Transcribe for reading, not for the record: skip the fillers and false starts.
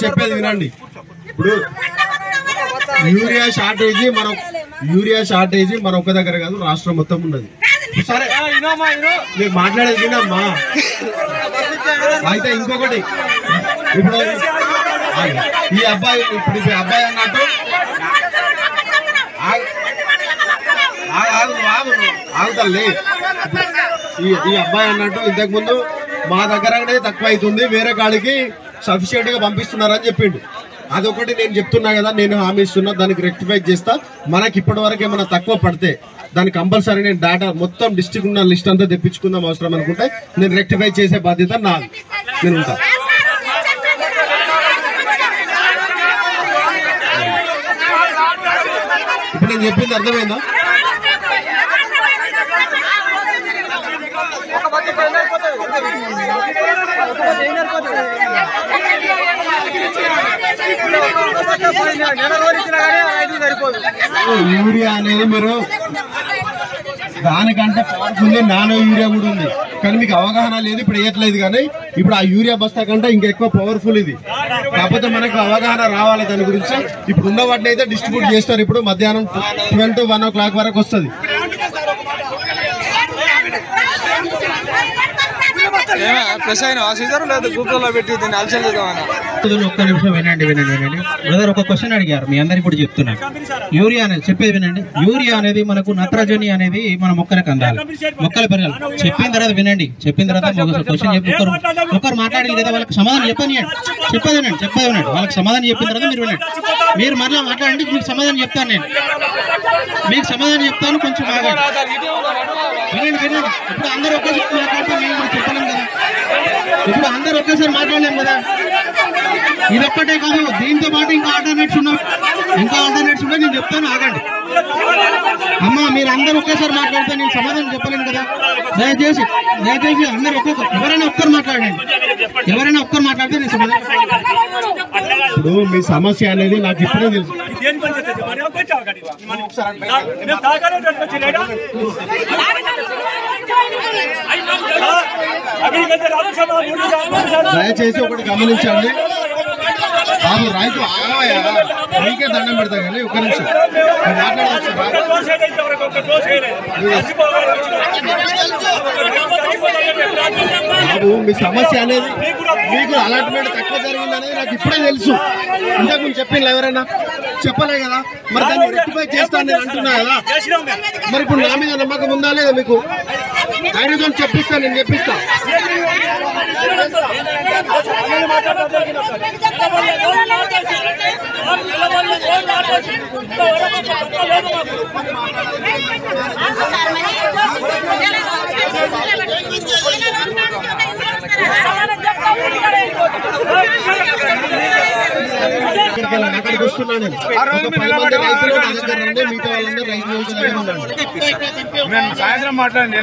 చెప్పేది వినండి. ఇప్పుడు యూరియా షార్టేజీ మన ఒక్క దగ్గర కాదు, రాష్ట్రం మొత్తం ఉన్నది. సరే మీరు మాట్లాడేది వినమ్మా. అయితే ఇంకొకటి, ఇప్పుడు ఈ అబ్బాయి అన్నట్టు ఆగుతలే. ఈ అబ్బాయి అన్నట్టు ఇంతకు ముందు మా దగ్గరనే తక్కువ అవుతుంది, వేరే కాడికి సఫిషియెంట్ గా పంపిస్తున్నారని చెప్పిండు. అదొకటి నేను చెప్తున్నా కదా, నేను హామీ ఇస్తున్నా, దానికి రెక్టిఫై చేస్తా. మనకి ఇప్పటి వరకు ఏమైనా తక్కువ పడితే దానికి కంపల్సరీ నేను డేటా మొత్తం డిస్ట్రిక్ట్ ఉన్న లిస్ట్ అంతా తెప్పించుకుందాం అవసరం అనుకుంటే నేను రెక్టిఫై చేసే బాధ్యత నాది, నేను ఉంటా. ఇప్పుడు నేను చెప్పింది అర్థమైందా? యూరియా అనేది మీరు దానికంటే పవర్ఫుల్ నానో యూరియా కూడా ఉంది, కానీ మీకు అవగాహన లేదు, ఇప్పుడు వేయట్లేదు. కానీ ఇప్పుడు ఆ యూరియా బస్తా కంటే ఇంకా ఎక్కువ పవర్ఫుల్ ఇది. కాకపోతే మనకు అవగాహన రావాలి దాని గురించి. ఇప్పుడు ఉన్న వాటిని అయితే డిస్ట్రిబ్యూట్ చేస్తారు. ఇప్పుడు మధ్యాహ్నం 12 to 1 o'clock వరకు వస్తుంది. ఒక్క నిమిషం వినండి. బ్రదర్ ఒక క్వశ్చన్ అడిగారు, మీ అందరికి కూడా చెప్తున్నాను. యూరియా అనేది చెప్పేది వినండి. యూరియా అనేది మనకు నత్రజని అనేది మన మొక్కలకు అందాలి, మొక్కలు పెరగాలి. చెప్పిన తర్వాత వినండి, చెప్పిన తర్వాత క్వశ్చన్ చెప్పి ఒకరు మాట్లాడాలి కదా, వాళ్ళకి సమాధానం చెప్పేది వినండి. వాళ్ళకి సమాధానం చెప్పిన తర్వాత మీరు వినండి. మీరు మరలా మాట్లాడండి, మీకు సమాధానం చెప్తాను. నేను మీకు సమాధానం చెప్తాను, కొంచెం ఆగండి. వినండి. ఇప్పుడు అందరూ ఒకేసారి మాట్లాడితే మేము కూడా చెప్పలేం కదా. ఇప్పుడు అందరూ ఒకేసారి మాట్లాడలేం కదా. ఇదొక్కటే కాదు, దీంతో పాటు ఇంకా ఆల్టర్నేట్స్ ఉన్నాయి. నేను చెప్తాను, ఆగండి. అమ్మా మీరు అందరూ ఒకేసారి మాట్లాడితే నేను సమాధానం చెప్పలేను కదా. దయచేసి అందరూ ఎవరైనా ఒక్కరు మాట్లాడితే నేను సమాధానం. ఇప్పుడు మీ సమస్య అనేది నాకు ఇప్పుడే తెలుసు. దయచేసి ఒకటి గమనించండి బాబు, రైతు ఆగవయ్యా, నీకే దండం పెడతా కానీ ఒక్క నిమిషం మాట్లాడవచ్చు. బాబు మీ సమస్య అనేది మీకు అలాట్మెంట్ తక్కువ జరిగిందనేది నాకు ఇప్పుడే తెలుసు. ఇంతకు ముందు చెప్పింది ఎవరైనా చెప్పలే కదా, మరి దాన్ని రెక్టిఫై చేస్తాను నేను అంటున్నా కదా. మరి ఇప్పుడు నా మీద నమ్మకం ఉందా లేదా మీకు? ధైర్యంతో చెప్పిస్తా, నేను చెప్పిస్తా. అక్కడికి వస్తున్నా నేను. ఒక 10 మంది రైతులు నా దగ్గర రండి, మిగతా వాళ్ళందరూ రైతుల దగ్గర ఉండండి. సాయంత్రం మాట్లాడండి.